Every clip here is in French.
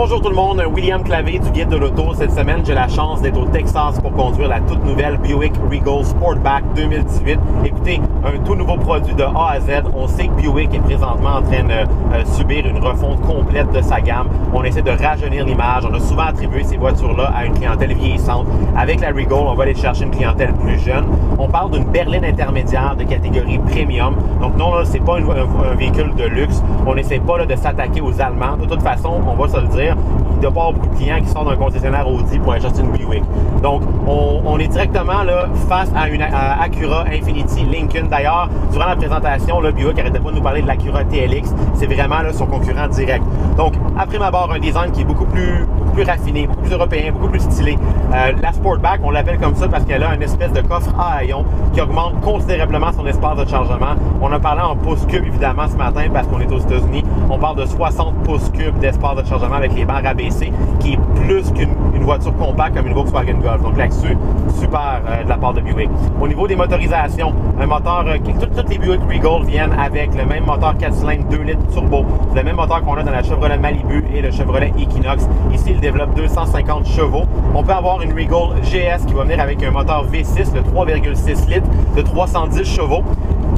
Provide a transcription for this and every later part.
Bonjour tout le monde, William Clavé du Guide de l'Auto. Cette semaine, j'ai la chance d'être au Texas pour conduire la toute nouvelle Buick Regal Sportback 2018. Écoutez, un tout nouveau produit de A à Z. On sait que Buick est présentement en train de subir une refonte complète de sa gamme. On essaie de rajeunir l'image. On a souvent attribué ces voitures-là à une clientèle vieillissante. Avec la Regal, on va aller chercher une clientèle plus jeune. On parle d'une berline intermédiaire de catégorie premium. Donc non, là, c'est pas un véhicule de luxe. On n'essaie pas là, de s'attaquer aux Allemands. De toute façon, on va se le dire, il doit pas avoir beaucoup de clients qui sortent d'un concessionnaire Audi pour aller acheter une Buick. Donc, on est directement là, face à une Acura Infiniti Lincoln. D'ailleurs, durant la présentation, là, Buick n'arrêtait pas de nous parler de l'Acura TLX. C'est vraiment là, son concurrent direct. Donc, après ma barre, un design qui est beaucoup plus raffiné, beaucoup plus européen, beaucoup plus stylé. La Sportback, on l'appelle comme ça parce qu'elle a une espèce de coffre à ion qui augmente considérablement son espace de chargement. On a parlé en pouces cubes, évidemment, ce matin parce qu'on est aux États-Unis. On parle de 60 pouces cubes d'espace de chargement avec les bancs rabaissés, qui est plus qu'une voiture compacte comme une Volkswagen Golf. Donc là-dessus, super de la part de Buick. Au niveau des motorisations, un moteur, toutes les Buick Regal viennent avec le même moteur 4 cylindres 2 litres turbo, le même moteur qu'on a dans la Chevrolet Malibu et le Chevrolet Equinox. Ici, il développe 250 chevaux. On peut avoir une Regal GS qui va venir avec un moteur V6 de 3,6 litres de 310 chevaux.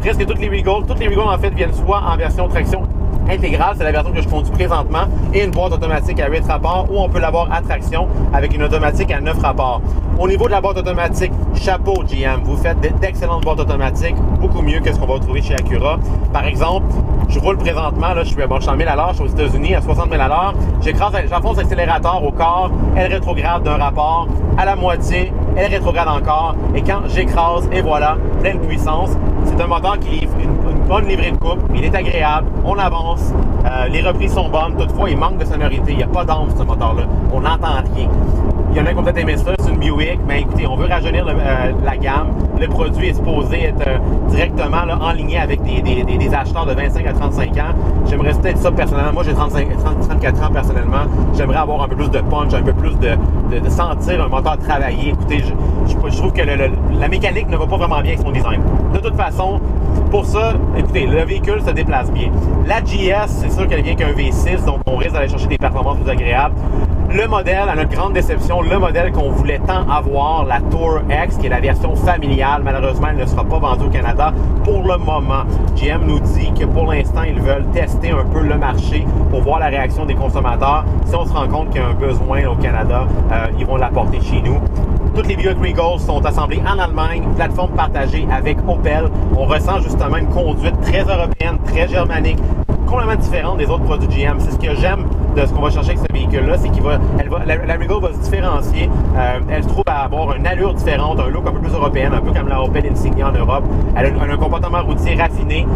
Presque toutes les Regal en fait viennent soit en version traction intégrale, c'est la version que je conduis présentement, et une boîte automatique à 8 rapports, ou on peut l'avoir à traction avec une automatique à 9 rapports. Au niveau de la boîte automatique, chapeau GM, vous faites d'excellentes boîtes automatiques, beaucoup mieux que ce qu'on va trouver chez Acura. Par exemple, je roule présentement, là, je suis à 1000 à l'heure, je suis aux États-Unis à 60 000 à l'heure, j'enfonce l'accélérateur au quart, elle rétrograde d'un rapport, à la moitié, elle rétrograde encore, et quand j'écrase, et voilà, pleine puissance. C'est un moteur qui livre une bonne livrée de coupe, il est agréable, on avance, les reprises sont bonnes, toutefois il manque de sonorité, il n'y a pas d'ample ce moteur-là, on n'entend rien. Il y en a qui ont peut-être aimé ça, c'est une Buick, mais écoutez, on veut rajeunir la gamme. Le produit est supposé être directement là, en ligne avec des acheteurs de 25 à 35 ans. J'aimerais peut-être ça personnellement. Moi, j'ai 34 ans personnellement. J'aimerais avoir un peu plus de punch, un peu plus de sentir un moteur travailler. Écoutez, je trouve que la mécanique ne va pas vraiment bien avec son design. De toute façon, pour ça, écoutez, le véhicule se déplace bien. La GS, c'est sûr qu'elle vient qu'un V6, donc on risque d'aller chercher des performances plus agréables. Le modèle, à notre grande déception, le modèle qu'on voulait tant avoir, la Tour X, qui est la version familiale, malheureusement, elle ne sera pas vendue au Canada pour le moment. GM nous dit que pour l'instant, ils veulent tester un peu le marché pour voir la réaction des consommateurs. Si on se rend compte qu'il y a un besoin au Canada, ils vont l'apporter chez nous. Toutes les Buick Regal sont assemblées en Allemagne, plateforme partagée avec Opel. On ressent justement une conduite très européenne, très germanique, complètement différente des autres produits GM. C'est ce que j'aime de ce qu'on va chercher avec ce véhicule-là, c'est la Regal va se différencier. Elle se trouve à avoir une allure différente, un look un peu plus européen, un peu comme la Opel Insignia en Europe. Elle a un comportement routier raffiné.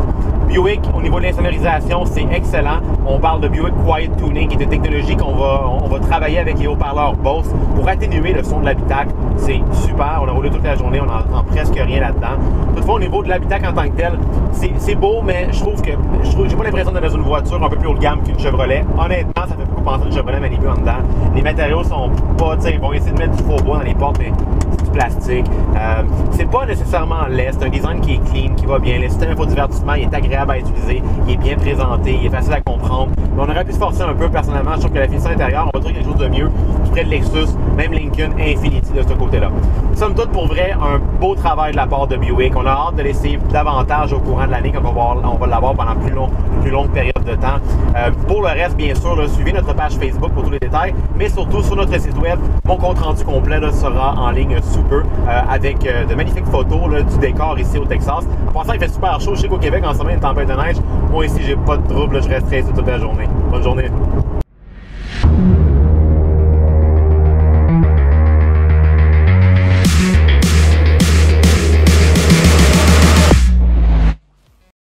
Buick, au niveau de l'insonorisation, c'est excellent. On parle de Buick Quiet Tuning, qui est une technologie qu'on va travailler avec les haut-parleurs Bose pour atténuer le son de l'habitacle. C'est super. On a roulé toute la journée, on n'entend presque rien là-dedans. Toutefois, au niveau de l'habitacle en tant que tel, c'est beau, mais j'ai pas l'impression d'être dans une voiture un peu plus haut de gamme qu'une Chevrolet. Honnêtement, ça fait beaucoup penser à une Chevrolet Malibu en dedans. Les matériaux sont pas, tu sais, ils vont essayer de mettre du faux bois dans les portes, mais c'est du plastique. C'est pas nécessairement laid, c'est un design qui est clean, qui va bien. Le système infodivertissement, il est agréable à utiliser, il est bien présenté, il est facile à comprendre. Mais on aurait pu se forcer un peu, personnellement. Je trouve que la finition intérieure, on va trouver quelque chose de mieux. Tout près de Lexus, même Lincoln Infiniti de ce côté-là. Somme toute, pour vrai, un beau travail de la part de Buick. On a hâte de laisser davantage au courant de l'année quand on va l'avoir pendant une plus longue période de temps. Pour le reste, bien sûr, là, suivez notre page Facebook pour tous les détails, mais surtout sur notre site web, mon compte rendu complet là, sera en ligne sous peu avec de magnifiques photos là, du décor ici au Texas. En passant, il fait super chaud. Je sais qu'au Québec, en ce moment, il y a une tempête de neige. Moi, ici, j'ai pas de trouble. Là, je resterai ici toute la journée. Bonne journée.